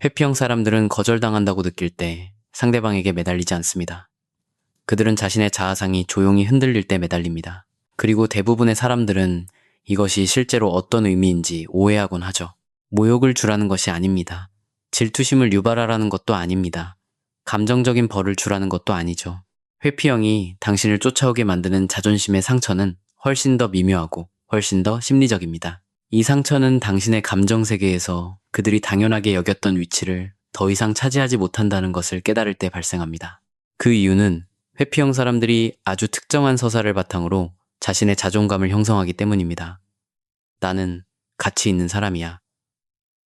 회피형 사람들은 거절당한다고 느낄 때 상대방에게 매달리지 않습니다. 그들은 자신의 자아상이 조용히 흔들릴 때 매달립니다. 그리고 대부분의 사람들은 이것이 실제로 어떤 의미인지 오해하곤 하죠. 모욕을 주라는 것이 아닙니다. 질투심을 유발하라는 것도 아닙니다. 감정적인 벌을 주라는 것도 아니죠. 회피형이 당신을 쫓아오게 만드는 자존심의 상처는 훨씬 더 미묘하고 훨씬 더 심리적입니다. 이 상처는 당신의 감정 세계에서 그들이 당연하게 여겼던 위치를 더 이상 차지하지 못한다는 것을 깨달을 때 발생합니다. 그 이유는 회피형 사람들이 아주 특정한 서사를 바탕으로 자신의 자존감을 형성하기 때문입니다. 나는 가치 있는 사람이야.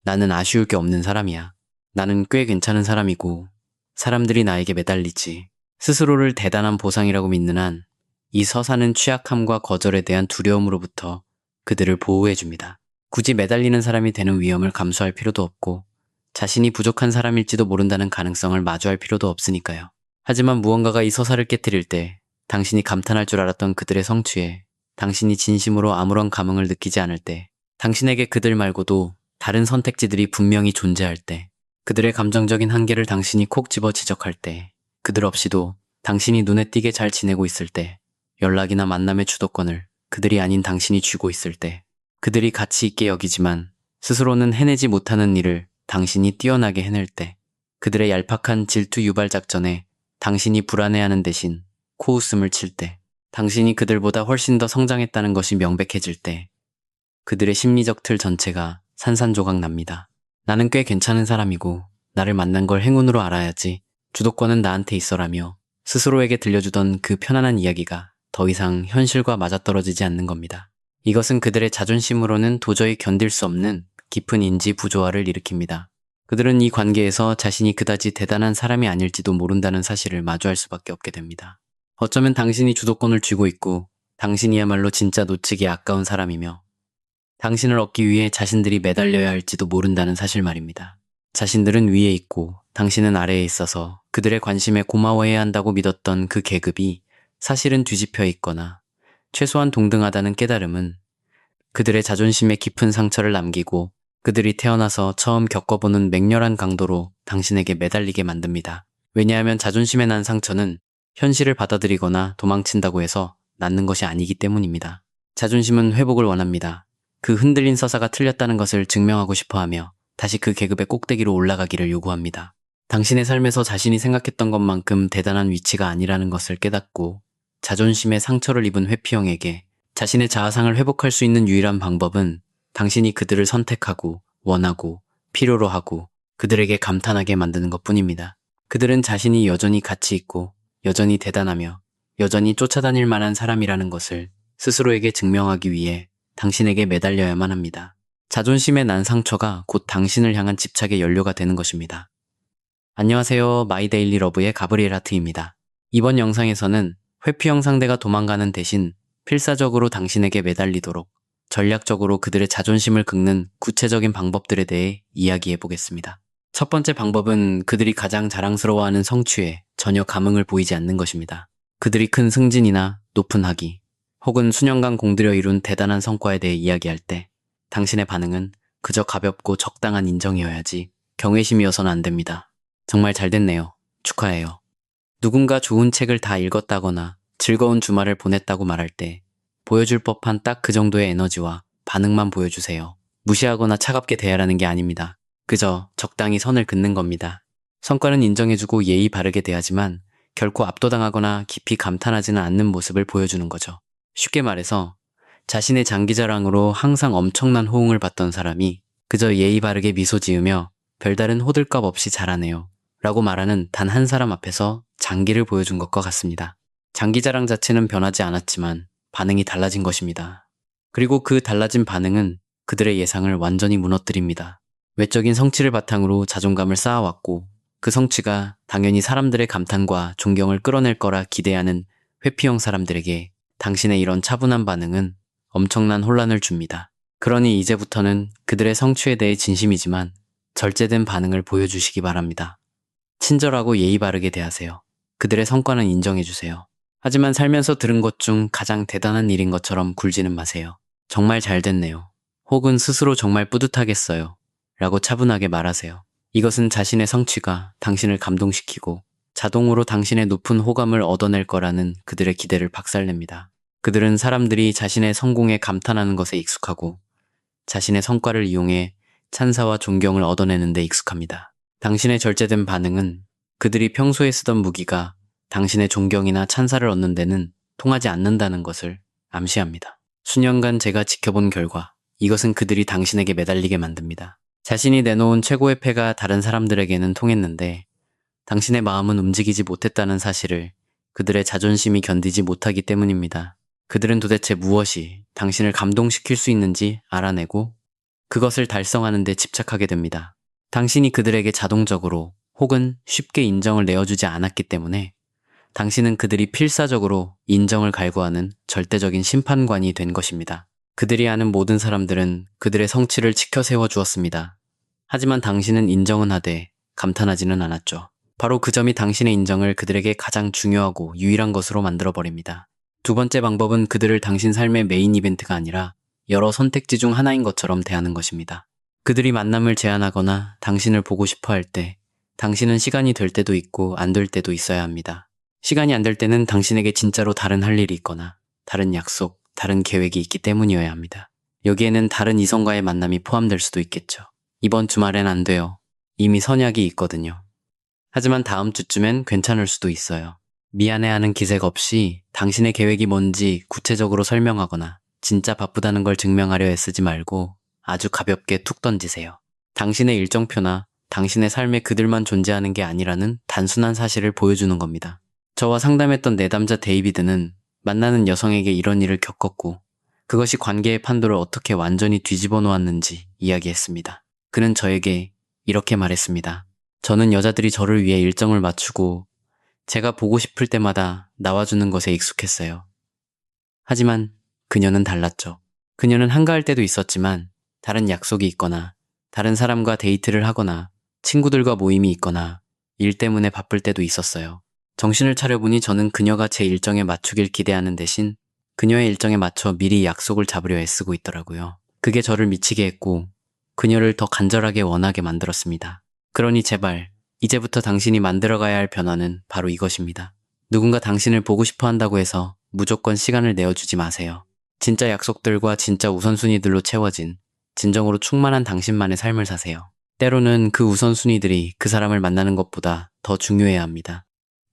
나는 아쉬울 게 없는 사람이야. 나는 꽤 괜찮은 사람이고 사람들이 나에게 매달리지. 스스로를 대단한 보상이라고 믿는 한 이 서사는 취약함과 거절에 대한 두려움으로부터 그들을 보호해줍니다. 굳이 매달리는 사람이 되는 위험을 감수할 필요도 없고 자신이 부족한 사람일지도 모른다는 가능성을 마주할 필요도 없으니까요. 하지만 무언가가 이 서사를 깨뜨릴 때 당신이 감탄할 줄 알았던 그들의 성취에 당신이 진심으로 아무런 감흥을 느끼지 않을 때 당신에게 그들 말고도 다른 선택지들이 분명히 존재할 때 그들의 감정적인 한계를 당신이 콕 집어 지적할 때 그들 없이도 당신이 눈에 띄게 잘 지내고 있을 때 연락이나 만남의 주도권을 그들이 아닌 당신이 쥐고 있을 때 그들이 가치 있게 여기지만 스스로는 해내지 못하는 일을 당신이 뛰어나게 해낼 때 그들의 얄팍한 질투 유발 작전에 당신이 불안해하는 대신 코웃음을 칠 때 당신이 그들보다 훨씬 더 성장했다는 것이 명백해질 때 그들의 심리적 틀 전체가 산산조각 납니다. 나는 꽤 괜찮은 사람이고 나를 만난 걸 행운으로 알아야지. 주도권은 나한테 있어라며 스스로에게 들려주던 그 편안한 이야기가 더 이상 현실과 맞아떨어지지 않는 겁니다. 이것은 그들의 자존심으로는 도저히 견딜 수 없는 깊은 인지 부조화를 일으킵니다. 그들은 이 관계에서 자신이 그다지 대단한 사람이 아닐지도 모른다는 사실을 마주할 수밖에 없게 됩니다. 어쩌면 당신이 주도권을 쥐고 있고 당신이야말로 진짜 놓치기 아까운 사람이며 당신을 얻기 위해 자신들이 매달려야 할지도 모른다는 사실 말입니다. 자신들은 위에 있고 당신은 아래에 있어서 그들의 관심에 고마워해야 한다고 믿었던 그 계급이 사실은 뒤집혀 있거나 최소한 동등하다는 깨달음은 그들의 자존심에 깊은 상처를 남기고 그들이 태어나서 처음 겪어보는 맹렬한 강도로 당신에게 매달리게 만듭니다. 왜냐하면 자존심에 난 상처는 현실을 받아들이거나 도망친다고 해서 낫는 것이 아니기 때문입니다. 자존심은 회복을 원합니다. 그 흔들린 서사가 틀렸다는 것을 증명하고 싶어하며 다시 그 계급의 꼭대기로 올라가기를 요구합니다. 당신의 삶에서 자신이 생각했던 것만큼 대단한 위치가 아니라는 것을 깨닫고 자존심에 상처를 입은 회피형에게 자신의 자아상을 회복할 수 있는 유일한 방법은 당신이 그들을 선택하고 원하고 필요로 하고 그들에게 감탄하게 만드는 것뿐입니다. 그들은 자신이 여전히 가치 있고 여전히 대단하며 여전히 쫓아다닐 만한 사람이라는 것을 스스로에게 증명하기 위해 당신에게 매달려야만 합니다. 자존심에 난 상처가 곧 당신을 향한 집착의 연료가 되는 것입니다. 안녕하세요. 마이데일리 러브의 가브리엘 하트입니다. 이번 영상에서는 회피형 상대가 도망가는 대신 필사적으로 당신에게 매달리도록 전략적으로 그들의 자존심을 긁는 구체적인 방법들에 대해 이야기해 보겠습니다. 첫 번째 방법은 그들이 가장 자랑스러워하는 성취에 전혀 감흥을 보이지 않는 것입니다. 그들이 큰 승진이나 높은 학위, 혹은 수년간 공들여 이룬 대단한 성과에 대해 이야기할 때 당신의 반응은 그저 가볍고 적당한 인정이어야지 경외심이어서는 안 됩니다. 정말 잘 됐네요. 축하해요. 누군가 좋은 책을 다 읽었다거나 즐거운 주말을 보냈다고 말할 때 보여줄 법한 딱 그 정도의 에너지와 반응만 보여주세요. 무시하거나 차갑게 대하라는 게 아닙니다. 그저 적당히 선을 긋는 겁니다. 성과는 인정해주고 예의 바르게 대하지만 결코 압도당하거나 깊이 감탄하지는 않는 모습을 보여주는 거죠. 쉽게 말해서 자신의 장기자랑으로 항상 엄청난 호응을 받던 사람이 그저 예의 바르게 미소 지으며 별다른 호들갑 없이 잘하네요 라고 말하는 단 한 사람 앞에서 장기를 보여준 것과 같습니다. 장기자랑 자체는 변하지 않았지만 반응이 달라진 것입니다. 그리고 그 달라진 반응은 그들의 예상을 완전히 무너뜨립니다. 외적인 성취를 바탕으로 자존감을 쌓아왔고 그 성취가 당연히 사람들의 감탄과 존경을 끌어낼 거라 기대하는 회피형 사람들에게 당신의 이런 차분한 반응은 엄청난 혼란을 줍니다. 그러니 이제부터는 그들의 성취에 대해 진심이지만 절제된 반응을 보여주시기 바랍니다. 친절하고 예의 바르게 대하세요. 그들의 성과는 인정해주세요. 하지만 살면서 들은 것 중 가장 대단한 일인 것처럼 굴지는 마세요. 정말 잘 됐네요. 혹은 스스로 정말 뿌듯하겠어요. 라고 차분하게 말하세요. 이것은 자신의 성취가 당신을 감동시키고 자동으로 당신의 높은 호감을 얻어낼 거라는 그들의 기대를 박살냅니다. 그들은 사람들이 자신의 성공에 감탄하는 것에 익숙하고 자신의 성과를 이용해 찬사와 존경을 얻어내는 데 익숙합니다. 당신의 절제된 반응은 그들이 평소에 쓰던 무기가 당신의 존경이나 찬사를 얻는 데는 통하지 않는다는 것을 암시합니다. 수년간 제가 지켜본 결과 이것은 그들이 당신에게 매달리게 만듭니다. 자신이 내놓은 최고의 패가 다른 사람들에게는 통했는데 당신의 마음은 움직이지 못했다는 사실을 그들의 자존심이 견디지 못하기 때문입니다. 그들은 도대체 무엇이 당신을 감동시킬 수 있는지 알아내고 그것을 달성하는 데 집착하게 됩니다. 당신이 그들에게 자동적으로 혹은 쉽게 인정을 내어주지 않았기 때문에 당신은 그들이 필사적으로 인정을 갈구하는 절대적인 심판관이 된 것입니다. 그들이 아는 모든 사람들은 그들의 성취를 치켜 세워주었습니다. 하지만 당신은 인정은 하되 감탄하지는 않았죠. 바로 그 점이 당신의 인정을 그들에게 가장 중요하고 유일한 것으로 만들어버립니다. 두 번째 방법은 그들을 당신 삶의 메인 이벤트가 아니라 여러 선택지 중 하나인 것처럼 대하는 것입니다. 그들이 만남을 제안하거나 당신을 보고 싶어 할 때 당신은 시간이 될 때도 있고 안 될 때도 있어야 합니다. 시간이 안 될 때는 당신에게 진짜로 다른 할 일이 있거나 다른 약속, 다른 계획이 있기 때문이어야 합니다. 여기에는 다른 이성과의 만남이 포함될 수도 있겠죠. 이번 주말엔 안 돼요. 이미 선약이 있거든요. 하지만 다음 주쯤엔 괜찮을 수도 있어요. 미안해하는 기색 없이 당신의 계획이 뭔지 구체적으로 설명하거나 진짜 바쁘다는 걸 증명하려 애쓰지 말고 아주 가볍게 툭 던지세요. 당신의 일정표나 당신의 삶에 그들만 존재하는 게 아니라는 단순한 사실을 보여주는 겁니다. 저와 상담했던 내담자 데이비드는 만나는 여성에게 이런 일을 겪었고 그것이 관계의 판도를 어떻게 완전히 뒤집어 놓았는지 이야기했습니다. 그는 저에게 이렇게 말했습니다. 저는 여자들이 저를 위해 일정을 맞추고 제가 보고 싶을 때마다 나와주는 것에 익숙했어요. 하지만 그녀는 달랐죠. 그녀는 한가할 때도 있었지만 다른 약속이 있거나 다른 사람과 데이트를 하거나 친구들과 모임이 있거나 일 때문에 바쁠 때도 있었어요. 정신을 차려보니 저는 그녀가 제 일정에 맞추길 기대하는 대신 그녀의 일정에 맞춰 미리 약속을 잡으려 애쓰고 있더라고요. 그게 저를 미치게 했고 그녀를 더 간절하게 원하게 만들었습니다. 그러니 제발 이제부터 당신이 만들어가야 할 변화는 바로 이것입니다. 누군가 당신을 보고 싶어 한다고 해서 무조건 시간을 내어주지 마세요. 진짜 약속들과 진짜 우선순위들로 채워진 진정으로 충만한 당신만의 삶을 사세요. 때로는 그 우선순위들이 그 사람을 만나는 것보다 더 중요해야 합니다.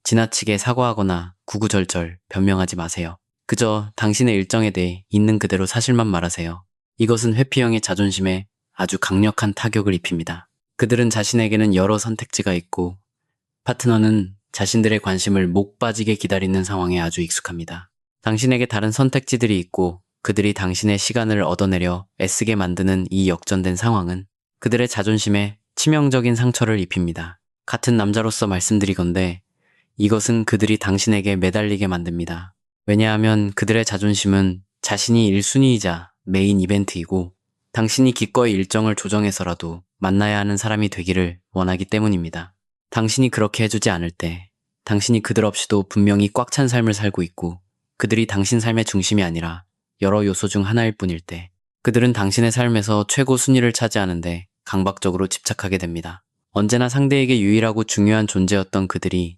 지나치게 사과하거나 구구절절 변명하지 마세요. 그저 당신의 일정에 대해 있는 그대로 사실만 말하세요. 이것은 회피형의 자존심에 아주 강력한 타격을 입힙니다. 그들은 자신에게는 여러 선택지가 있고 파트너는 자신들의 관심을 목 빠지게 기다리는 상황에 아주 익숙합니다. 당신에게 다른 선택지들이 있고 그들이 당신의 시간을 얻어내려 애쓰게 만드는 이 역전된 상황은 그들의 자존심에 치명적인 상처를 입힙니다. 같은 남자로서 말씀드리건대 이것은 그들이 당신에게 매달리게 만듭니다. 왜냐하면 그들의 자존심은 자신이 1순위이자 메인 이벤트이고 당신이 기꺼이 일정을 조정해서라도 만나야 하는 사람이 되기를 원하기 때문입니다. 당신이 그렇게 해주지 않을 때 당신이 그들 없이도 분명히 꽉 찬 삶을 살고 있고 그들이 당신 삶의 중심이 아니라 여러 요소 중 하나일 뿐일 때 그들은 당신의 삶에서 최고 순위를 차지하는데 강박적으로 집착하게 됩니다. 언제나 상대에게 유일하고 중요한 존재였던 그들이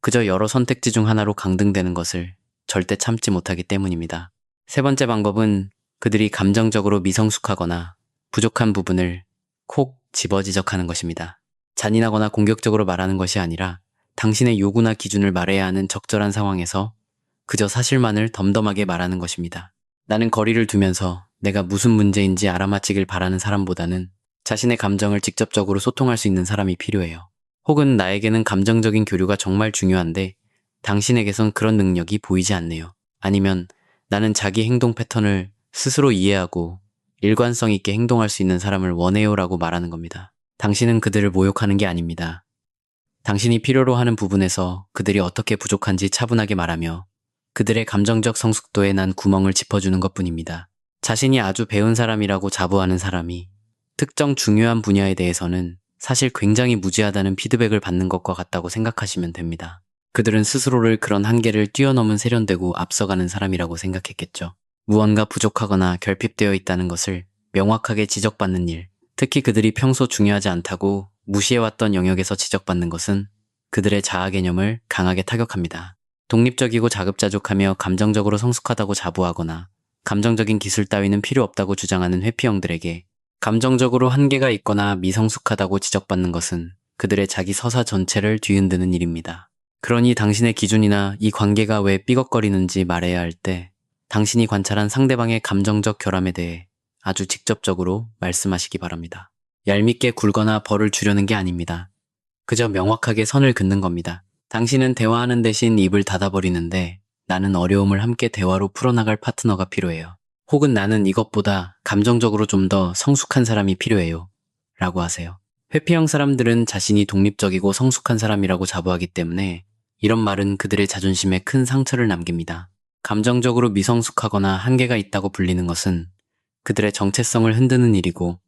그저 여러 선택지 중 하나로 강등되는 것을 절대 참지 못하기 때문입니다. 세 번째 방법은 그들이 감정적으로 미성숙하거나 부족한 부분을 콕 집어지적하는 것입니다. 잔인하거나 공격적으로 말하는 것이 아니라 당신의 요구나 기준을 말해야 하는 적절한 상황에서 그저 사실만을 덤덤하게 말하는 것입니다. 나는 거리를 두면서 내가 무슨 문제인지 알아맞히길 바라는 사람보다는 자신의 감정을 직접적으로 소통할 수 있는 사람이 필요해요. 혹은 나에게는 감정적인 교류가 정말 중요한데 당신에게선 그런 능력이 보이지 않네요. 아니면 나는 자기 행동 패턴을 스스로 이해하고 일관성 있게 행동할 수 있는 사람을 원해요라고 말하는 겁니다. 당신은 그들을 모욕하는 게 아닙니다. 당신이 필요로 하는 부분에서 그들이 어떻게 부족한지 차분하게 말하며 그들의 감정적 성숙도에 난 구멍을 짚어주는 것뿐입니다. 자신이 아주 배운 사람이라고 자부하는 사람이 특정 중요한 분야에 대해서는 사실 굉장히 무지하다는 피드백을 받는 것과 같다고 생각하시면 됩니다. 그들은 스스로를 그런 한계를 뛰어넘은 세련되고 앞서가는 사람이라고 생각했겠죠. 무언가 부족하거나 결핍되어 있다는 것을 명확하게 지적받는 일, 특히 그들이 평소 중요하지 않다고 무시해왔던 영역에서 지적받는 것은 그들의 자아 개념을 강하게 타격합니다. 독립적이고 자급자족하며 감정적으로 성숙하다고 자부하거나 감정적인 기술 따위는 필요 없다고 주장하는 회피형들에게 감정적으로 한계가 있거나 미성숙하다고 지적받는 것은 그들의 자기 서사 전체를 뒤흔드는 일입니다. 그러니 당신의 기준이나 이 관계가 왜 삐걱거리는지 말해야 할 때 당신이 관찰한 상대방의 감정적 결함에 대해 아주 직접적으로 말씀하시기 바랍니다. 얄밉게 굴거나 벌을 주려는 게 아닙니다. 그저 명확하게 선을 긋는 겁니다. 당신은 대화하는 대신 입을 닫아버리는데 나는 어려움을 함께 대화로 풀어나갈 파트너가 필요해요. 혹은 나는 이것보다 감정적으로 좀 더 성숙한 사람이 필요해요. 라고 하세요. 회피형 사람들은 자신이 독립적이고 성숙한 사람이라고 자부하기 때문에 이런 말은 그들의 자존심에 큰 상처를 남깁니다. 감정적으로 미성숙하거나 한계가 있다고 불리는 것은 그들의 정체성을 흔드는 일이고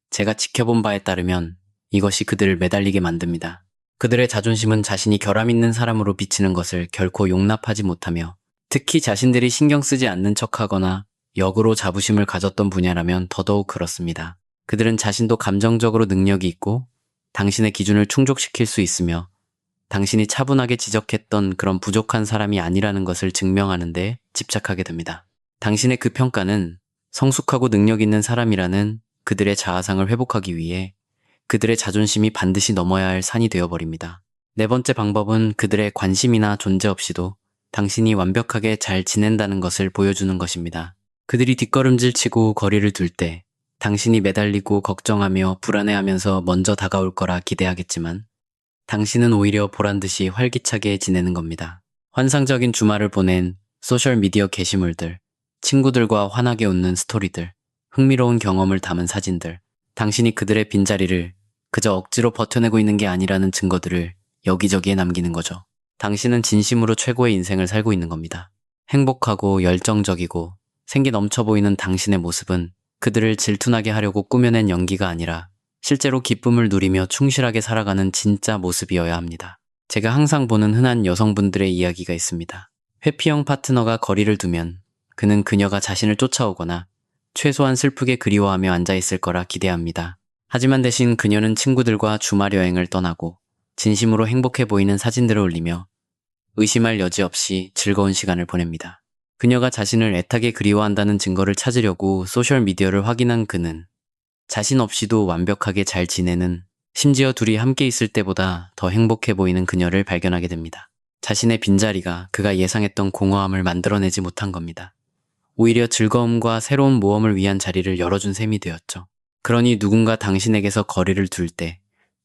제가 지켜본 바에 따르면 이것이 그들을 매달리게 만듭니다. 그들의 자존심은 자신이 결함 있는 사람으로 비치는 것을 결코 용납하지 못하며 특히 자신들이 신경 쓰지 않는 척하거나 역으로 자부심을 가졌던 분야라면 더더욱 그렇습니다. 그들은 자신도 감정적으로 능력이 있고 당신의 기준을 충족시킬 수 있으며 당신이 차분하게 지적했던 그런 부족한 사람이 아니라는 것을 증명하는 데 집착하게 됩니다. 당신의 그 평가는 성숙하고 능력 있는 사람이라는 그들의 자아상을 회복하기 위해 그들의 자존심이 반드시 넘어야 할 산이 되어버립니다. 네 번째 방법은 그들의 관심이나 존재 없이도 당신이 완벽하게 잘 지낸다는 것을 보여주는 것입니다. 그들이 뒷걸음질 치고 거리를 둘 때 당신이 매달리고 걱정하며 불안해하면서 먼저 다가올 거라 기대하겠지만 당신은 오히려 보란듯이 활기차게 지내는 겁니다. 환상적인 주말을 보낸 소셜미디어 게시물들, 친구들과 환하게 웃는 스토리들, 흥미로운 경험을 담은 사진들, 당신이 그들의 빈자리를 그저 억지로 버텨내고 있는 게 아니라는 증거들을 여기저기에 남기는 거죠. 당신은 진심으로 최고의 인생을 살고 있는 겁니다. 행복하고 열정적이고 생기 넘쳐 보이는 당신의 모습은 그들을 질투나게 하려고 꾸며낸 연기가 아니라 실제로 기쁨을 누리며 충실하게 살아가는 진짜 모습이어야 합니다. 제가 항상 보는 흔한 여성분들의 이야기가 있습니다. 회피형 파트너가 거리를 두면 그는 그녀가 자신을 쫓아오거나 최소한 슬프게 그리워하며 앉아있을 거라 기대합니다. 하지만 대신 그녀는 친구들과 주말 여행을 떠나고 진심으로 행복해 보이는 사진들을 올리며 의심할 여지 없이 즐거운 시간을 보냅니다. 그녀가 자신을 애타게 그리워한다는 증거를 찾으려고 소셜미디어를 확인한 그는 자신 없이도 완벽하게 잘 지내는, 심지어 둘이 함께 있을 때보다 더 행복해 보이는 그녀를 발견하게 됩니다. 자신의 빈자리가 그가 예상했던 공허함을 만들어내지 못한 겁니다. 오히려 즐거움과 새로운 모험을 위한 자리를 열어준 셈이 되었죠. 그러니 누군가 당신에게서 거리를 둘 때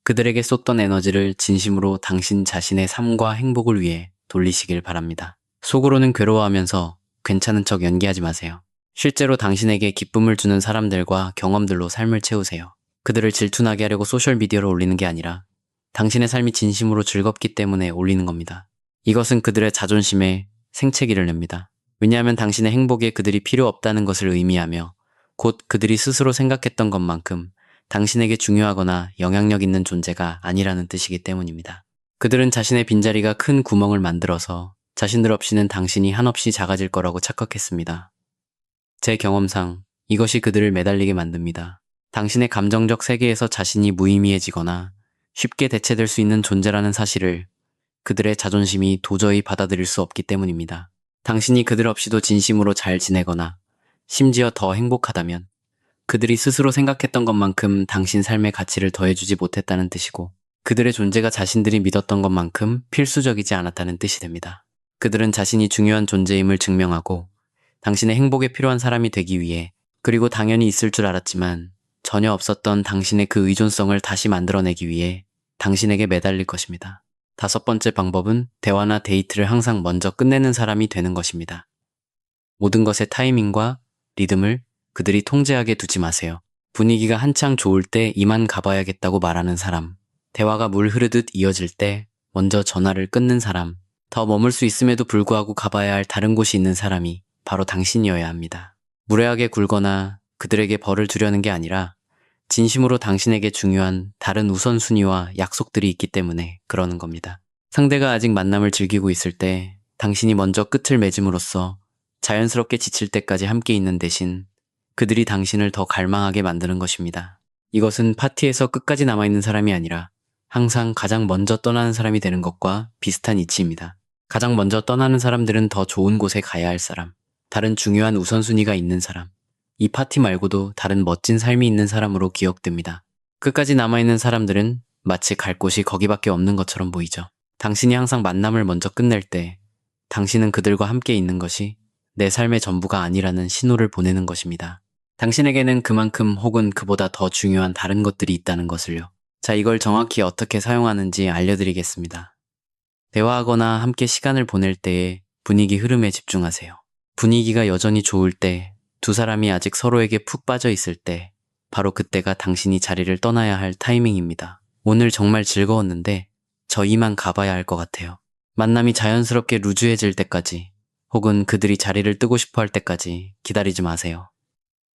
그들에게 쏟던 에너지를 진심으로 당신 자신의 삶과 행복을 위해 돌리시길 바랍니다. 속으로는 괴로워하면서 괜찮은 척 연기하지 마세요. 실제로 당신에게 기쁨을 주는 사람들과 경험들로 삶을 채우세요. 그들을 질투나게 하려고 소셜미디어로 올리는 게 아니라 당신의 삶이 진심으로 즐겁기 때문에 올리는 겁니다. 이것은 그들의 자존심에 생채기를 냅니다. 왜냐하면 당신의 행복에 그들이 필요 없다는 것을 의미하며 곧 그들이 스스로 생각했던 것만큼 당신에게 중요하거나 영향력 있는 존재가 아니라는 뜻이기 때문입니다. 그들은 자신의 빈자리가 큰 구멍을 만들어서 자신들 없이는 당신이 한없이 작아질 거라고 착각했습니다. 제 경험상 이것이 그들을 매달리게 만듭니다. 당신의 감정적 세계에서 자신이 무의미해지거나 쉽게 대체될 수 있는 존재라는 사실을 그들의 자존심이 도저히 받아들일 수 없기 때문입니다. 당신이 그들 없이도 진심으로 잘 지내거나 심지어 더 행복하다면 그들이 스스로 생각했던 것만큼 당신 삶의 가치를 더해주지 못했다는 뜻이고 그들의 존재가 자신들이 믿었던 것만큼 필수적이지 않았다는 뜻이 됩니다. 그들은 자신이 중요한 존재임을 증명하고 당신의 행복에 필요한 사람이 되기 위해 그리고 당연히 있을 줄 알았지만 전혀 없었던 당신의 그 의존성을 다시 만들어내기 위해 당신에게 매달릴 것입니다. 다섯 번째 방법은 대화나 데이트를 항상 먼저 끝내는 사람이 되는 것입니다. 모든 것의 타이밍과 리듬을 그들이 통제하게 두지 마세요. 분위기가 한창 좋을 때 이만 가봐야겠다고 말하는 사람, 대화가 물 흐르듯 이어질 때 먼저 전화를 끊는 사람, 더 머물 수 있음에도 불구하고 가봐야 할 다른 곳이 있는 사람이 바로 당신이어야 합니다. 무례하게 굴거나 그들에게 벌을 주려는 게 아니라 진심으로 당신에게 중요한 다른 우선순위와 약속들이 있기 때문에 그러는 겁니다. 상대가 아직 만남을 즐기고 있을 때 당신이 먼저 끝을 맺음으로써 자연스럽게 지칠 때까지 함께 있는 대신 그들이 당신을 더 갈망하게 만드는 것입니다. 이것은 파티에서 끝까지 남아있는 사람이 아니라 항상 가장 먼저 떠나는 사람이 되는 것과 비슷한 이치입니다. 가장 먼저 떠나는 사람들은 더 좋은 곳에 가야 할 사람, 다른 중요한 우선순위가 있는 사람, 이 파티 말고도 다른 멋진 삶이 있는 사람으로 기억됩니다. 끝까지 남아있는 사람들은 마치 갈 곳이 거기밖에 없는 것처럼 보이죠. 당신이 항상 만남을 먼저 끝낼 때 당신은 그들과 함께 있는 것이 내 삶의 전부가 아니라는 신호를 보내는 것입니다. 당신에게는 그만큼 혹은 그보다 더 중요한 다른 것들이 있다는 것을요. 자, 이걸 정확히 어떻게 사용하는지 알려드리겠습니다. 대화하거나 함께 시간을 보낼 때의 분위기 흐름에 집중하세요. 분위기가 여전히 좋을 때, 두 사람이 아직 서로에게 푹 빠져 있을 때, 바로 그때가 당신이 자리를 떠나야 할 타이밍입니다. 오늘 정말 즐거웠는데 저 이만 가봐야 할 것 같아요. 만남이 자연스럽게 루즈해질 때까지 혹은 그들이 자리를 뜨고 싶어 할 때까지 기다리지 마세요.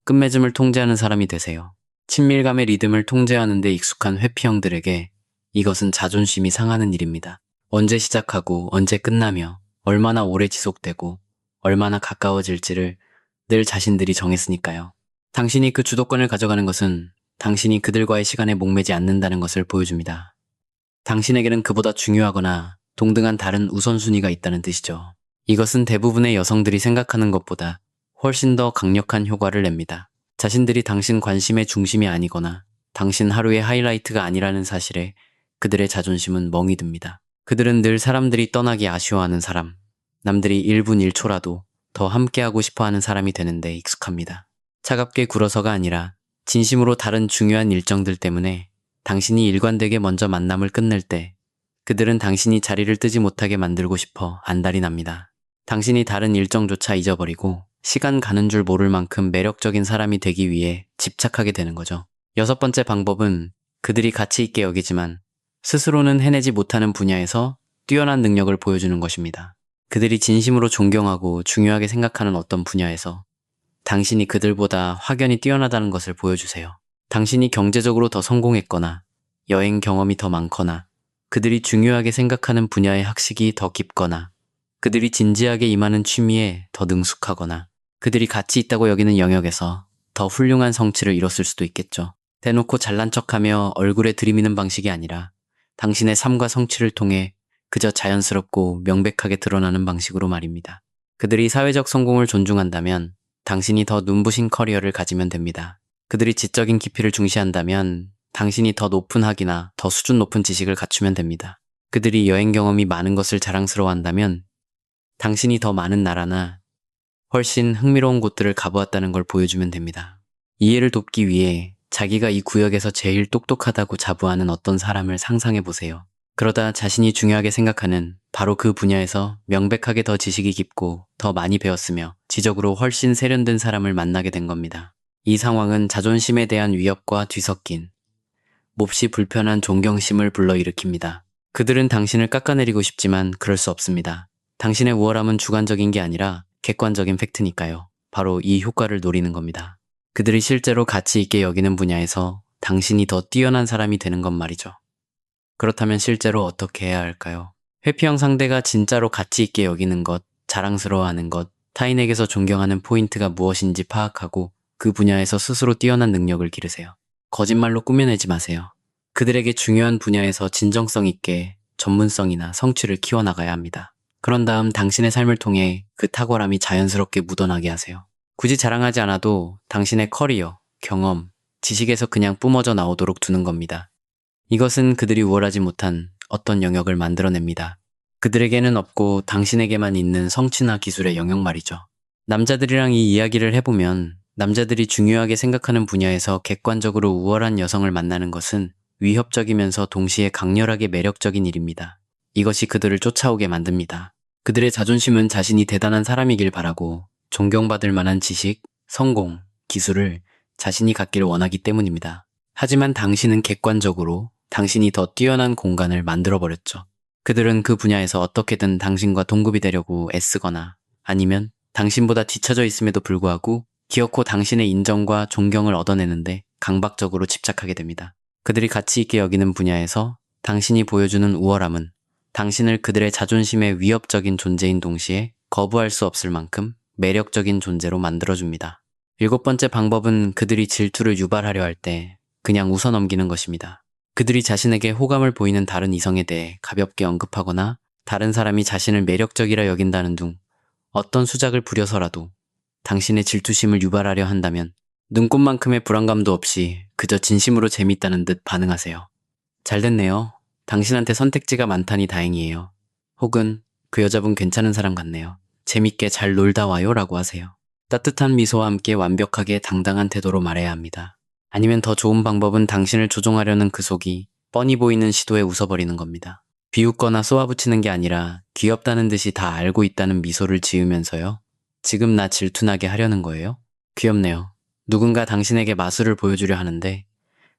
끝맺음을 통제하는 사람이 되세요. 친밀감의 리듬을 통제하는 데 익숙한 회피형들에게 이것은 자존심이 상하는 일입니다. 언제 시작하고 언제 끝나며 얼마나 오래 지속되고 얼마나 가까워질지를 늘 자신들이 정했으니까요. 당신이 그 주도권을 가져가는 것은 당신이 그들과의 시간에 목매지 않는다는 것을 보여줍니다. 당신에게는 그보다 중요하거나 동등한 다른 우선순위가 있다는 뜻이죠. 이것은 대부분의 여성들이 생각하는 것보다 훨씬 더 강력한 효과를 냅니다. 자신들이 당신 관심의 중심이 아니거나 당신 하루의 하이라이트가 아니라는 사실에 그들의 자존심은 멍이 듭니다. 그들은 늘 사람들이 떠나기 아쉬워하는 사람, 남들이 1분 1초라도 더 함께하고 싶어하는 사람이 되는데 익숙합니다. 차갑게 굴어서가 아니라 진심으로 다른 중요한 일정들 때문에 당신이 일관되게 먼저 만남을 끝낼 때 그들은 당신이 자리를 뜨지 못하게 만들고 싶어 안달이 납니다. 당신이 다른 일정조차 잊어버리고 시간 가는 줄 모를 만큼 매력적인 사람이 되기 위해 집착하게 되는 거죠. 6번째 방법은 그들이 가치 있게 여기지만 스스로는 해내지 못하는 분야에서 뛰어난 능력을 보여주는 것입니다. 그들이 진심으로 존경하고 중요하게 생각하는 어떤 분야에서 당신이 그들보다 확연히 뛰어나다는 것을 보여주세요. 당신이 경제적으로 더 성공했거나 여행 경험이 더 많거나 그들이 중요하게 생각하는 분야의 학식이 더 깊거나 그들이 진지하게 임하는 취미에 더 능숙하거나 그들이 가치 있다고 여기는 영역에서 더 훌륭한 성취를 이뤘을 수도 있겠죠. 대놓고 잘난 척하며 얼굴에 들이미는 방식이 아니라 당신의 삶과 성취를 통해 그저 자연스럽고 명백하게 드러나는 방식으로 말입니다. 그들이 사회적 성공을 존중한다면 당신이 더 눈부신 커리어를 가지면 됩니다. 그들이 지적인 깊이를 중시한다면 당신이 더 높은 학위나 더 수준 높은 지식을 갖추면 됩니다. 그들이 여행 경험이 많은 것을 자랑스러워한다면 당신이 더 많은 나라나 훨씬 흥미로운 곳들을 가보았다는 걸 보여주면 됩니다. 이해를 돕기 위해 자기가 이 구역에서 제일 똑똑하다고 자부하는 어떤 사람을 상상해 보세요. 그러다 자신이 중요하게 생각하는 바로 그 분야에서 명백하게 더 지식이 깊고 더 많이 배웠으며 지적으로 훨씬 세련된 사람을 만나게 된 겁니다. 이 상황은 자존심에 대한 위협과 뒤섞인 몹시 불편한 존경심을 불러일으킵니다. 그들은 당신을 깎아내리고 싶지만 그럴 수 없습니다. 당신의 우월함은 주관적인 게 아니라 객관적인 팩트니까요. 바로 이 효과를 노리는 겁니다. 그들이 실제로 가치 있게 여기는 분야에서 당신이 더 뛰어난 사람이 되는 건 말이죠. 그렇다면 실제로 어떻게 해야 할까요? 회피형 상대가 진짜로 가치 있게 여기는 것, 자랑스러워하는 것, 타인에게서 존경하는 포인트가 무엇인지 파악하고 그 분야에서 스스로 뛰어난 능력을 기르세요. 거짓말로 꾸며내지 마세요. 그들에게 중요한 분야에서 진정성 있게 전문성이나 성취를 키워나가야 합니다. 그런 다음 당신의 삶을 통해 그 탁월함이 자연스럽게 묻어나게 하세요. 굳이 자랑하지 않아도 당신의 커리어, 경험, 지식에서 그냥 뿜어져 나오도록 두는 겁니다. 이것은 그들이 우월하지 못한 어떤 영역을 만들어냅니다. 그들에게는 없고 당신에게만 있는 성취나 기술의 영역 말이죠. 남자들이랑 이 이야기를 해보면 남자들이 중요하게 생각하는 분야에서 객관적으로 우월한 여성을 만나는 것은 위협적이면서 동시에 강렬하게 매력적인 일입니다. 이것이 그들을 쫓아오게 만듭니다. 그들의 자존심은 자신이 대단한 사람이길 바라고 존경받을 만한 지식, 성공, 기술을 자신이 갖기를 원하기 때문입니다. 하지만 당신은 객관적으로 당신이 더 뛰어난 공간을 만들어버렸죠. 그들은 그 분야에서 어떻게든 당신과 동급이 되려고 애쓰거나 아니면 당신보다 뒤처져 있음에도 불구하고 기어코 당신의 인정과 존경을 얻어내는데 강박적으로 집착하게 됩니다. 그들이 가치 있게 여기는 분야에서 당신이 보여주는 우월함은 당신을 그들의 자존심의 위협적인 존재인 동시에 거부할 수 없을 만큼 매력적인 존재로 만들어줍니다. 7번째 방법은 그들이 질투를 유발하려 할 때 그냥 웃어넘기는 것입니다. 그들이 자신에게 호감을 보이는 다른 이성에 대해 가볍게 언급하거나 다른 사람이 자신을 매력적이라 여긴다는 둥 어떤 수작을 부려서라도 당신의 질투심을 유발하려 한다면 눈꽃만큼의 불안감도 없이 그저 진심으로 재밌다는 듯 반응하세요. 잘 됐네요. 당신한테 선택지가 많다니 다행이에요. 혹은 그 여자분 괜찮은 사람 같네요. 재밌게 잘 놀다 와요 라고 하세요. 따뜻한 미소와 함께 완벽하게 당당한 태도로 말해야 합니다. 아니면 더 좋은 방법은 당신을 조종하려는 그 속이 뻔히 보이는 시도에 웃어버리는 겁니다. 비웃거나 쏘아붙이는 게 아니라 귀엽다는 듯이 다 알고 있다는 미소를 지으면서요. 지금 나 질투나게 하려는 거예요? 귀엽네요. 누군가 당신에게 마술을 보여주려 하는데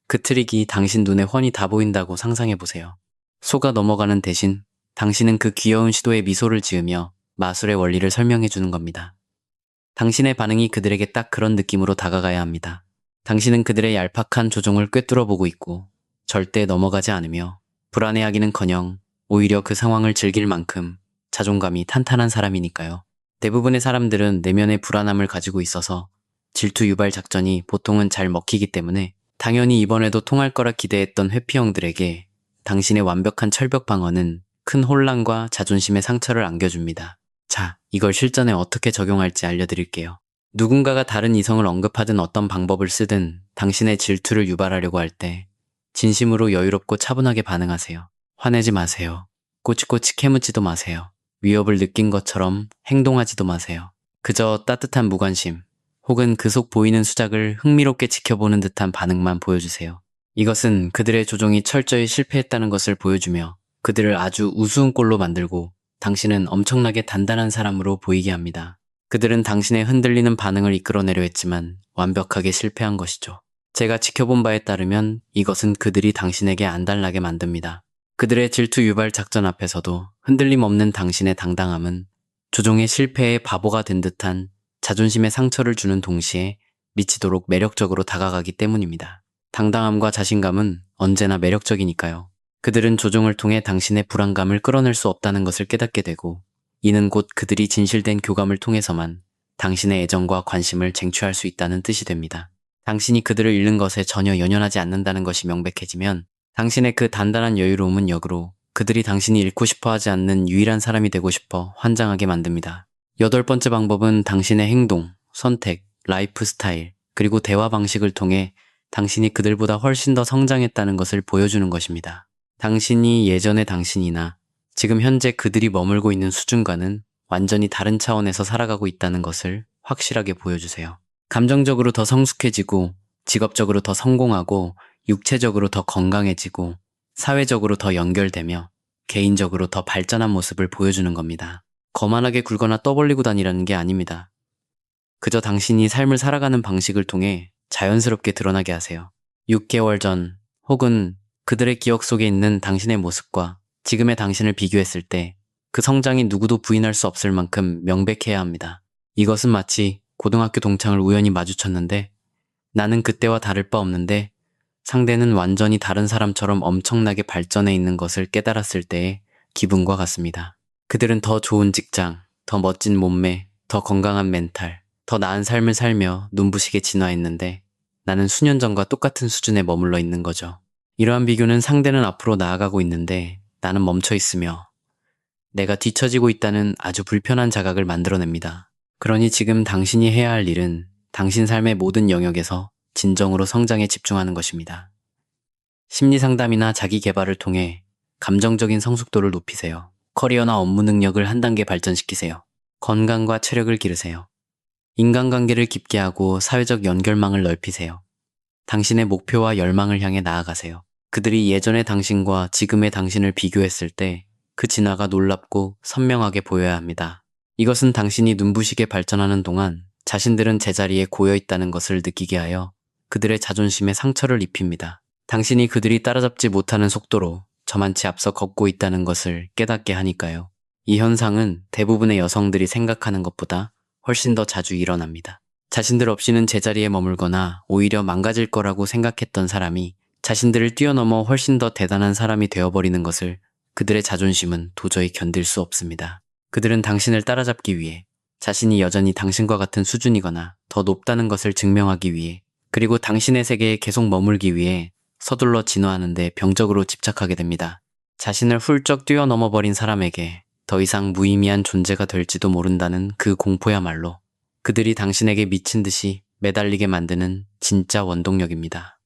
그 트릭이 당신 눈에 훤히 다 보인다고 상상해보세요. 속아 넘어가는 대신 당신은 그 귀여운 시도에 미소를 지으며 마술의 원리를 설명해주는 겁니다. 당신의 반응이 그들에게 딱 그런 느낌으로 다가가야 합니다. 당신은 그들의 얄팍한 조종을 꿰뚫어보고 있고 절대 넘어가지 않으며 불안해하기는커녕 오히려 그 상황을 즐길 만큼 자존감이 탄탄한 사람이니까요. 대부분의 사람들은 내면의 불안함을 가지고 있어서 질투 유발 작전이 보통은 잘 먹히기 때문에 당연히 이번에도 통할 거라 기대했던 회피형들에게 당신의 완벽한 철벽 방어는 큰 혼란과 자존심의 상처를 안겨줍니다. 자, 이걸 실전에 어떻게 적용할지 알려드릴게요. 누군가가 다른 이성을 언급하든 어떤 방법을 쓰든 당신의 질투를 유발하려고 할 때 진심으로 여유롭고 차분하게 반응하세요. 화내지 마세요. 꼬치꼬치 캐묻지도 마세요. 위협을 느낀 것처럼 행동하지도 마세요. 그저 따뜻한 무관심 혹은 그 속 보이는 수작을 흥미롭게 지켜보는 듯한 반응만 보여주세요. 이것은 그들의 조종이 철저히 실패했다는 것을 보여주며 그들을 아주 우스운 꼴로 만들고 당신은 엄청나게 단단한 사람으로 보이게 합니다. 그들은 당신의 흔들리는 반응을 이끌어내려 했지만 완벽하게 실패한 것이죠. 제가 지켜본 바에 따르면 이것은 그들이 당신에게 안달나게 만듭니다. 그들의 질투 유발 작전 앞에서도 흔들림 없는 당신의 당당함은 조종의 실패에 바보가 된 듯한 자존심의 상처를 주는 동시에 미치도록 매력적으로 다가가기 때문입니다. 당당함과 자신감은 언제나 매력적이니까요. 그들은 조종을 통해 당신의 불안감을 끌어낼 수 없다는 것을 깨닫게 되고 이는 곧 그들이 진실된 교감을 통해서만 당신의 애정과 관심을 쟁취할 수 있다는 뜻이 됩니다. 당신이 그들을 잃는 것에 전혀 연연하지 않는다는 것이 명백해지면 당신의 그 단단한 여유로움은 역으로 그들이 당신이 잃고 싶어 하지 않는 유일한 사람이 되고 싶어 환장하게 만듭니다. 8번째 방법은 당신의 행동, 선택, 라이프 스타일, 그리고 대화 방식을 통해 당신이 그들보다 훨씬 더 성장했다는 것을 보여주는 것입니다. 당신이 예전의 당신이나 지금 현재 그들이 머물고 있는 수준과는 완전히 다른 차원에서 살아가고 있다는 것을 확실하게 보여주세요. 감정적으로 더 성숙해지고 직업적으로 더 성공하고 육체적으로 더 건강해지고 사회적으로 더 연결되며 개인적으로 더 발전한 모습을 보여주는 겁니다. 거만하게 굴거나 떠벌리고 다니라는 게 아닙니다. 그저 당신이 삶을 살아가는 방식을 통해 자연스럽게 드러나게 하세요. 6개월 전 혹은 그들의 기억 속에 있는 당신의 모습과 지금의 당신을 비교했을 때 그 성장이 누구도 부인할 수 없을 만큼 명백해야 합니다. 이것은 마치 고등학교 동창을 우연히 마주쳤는데 나는 그때와 다를 바 없는데 상대는 완전히 다른 사람처럼 엄청나게 발전해 있는 것을 깨달았을 때의 기분과 같습니다. 그들은 더 좋은 직장, 더 멋진 몸매, 더 건강한 멘탈, 더 나은 삶을 살며 눈부시게 진화했는데 나는 수년 전과 똑같은 수준에 머물러 있는 거죠. 이러한 비교는 상대는 앞으로 나아가고 있는데 나는 멈춰 있으며 내가 뒤처지고 있다는 아주 불편한 자각을 만들어냅니다. 그러니 지금 당신이 해야 할 일은 당신 삶의 모든 영역에서 진정으로 성장에 집중하는 것입니다. 심리상담이나 자기개발을 통해 감정적인 성숙도를 높이세요. 커리어나 업무 능력을 한 단계 발전시키세요. 건강과 체력을 기르세요. 인간관계를 깊게 하고 사회적 연결망을 넓히세요. 당신의 목표와 열망을 향해 나아가세요. 그들이 예전의 당신과 지금의 당신을 비교했을 때 그 진화가 놀랍고 선명하게 보여야 합니다. 이것은 당신이 눈부시게 발전하는 동안 자신들은 제자리에 고여있다는 것을 느끼게 하여 그들의 자존심에 상처를 입힙니다. 당신이 그들이 따라잡지 못하는 속도로 저만치 앞서 걷고 있다는 것을 깨닫게 하니까요. 이 현상은 대부분의 여성들이 생각하는 것보다 훨씬 더 자주 일어납니다. 자신들 없이는 제자리에 머물거나 오히려 망가질 거라고 생각했던 사람이 자신들을 뛰어넘어 훨씬 더 대단한 사람이 되어버리는 것을 그들의 자존심은 도저히 견딜 수 없습니다. 그들은 당신을 따라잡기 위해 자신이 여전히 당신과 같은 수준이거나 더 높다는 것을 증명하기 위해 그리고 당신의 세계에 계속 머물기 위해 서둘러 진화하는데 병적으로 집착하게 됩니다. 자신을 훌쩍 뛰어넘어버린 사람에게 더 이상 무의미한 존재가 될지도 모른다는 그 공포야말로 그들이 당신에게 미친 듯이 매달리게 만드는 진짜 원동력입니다.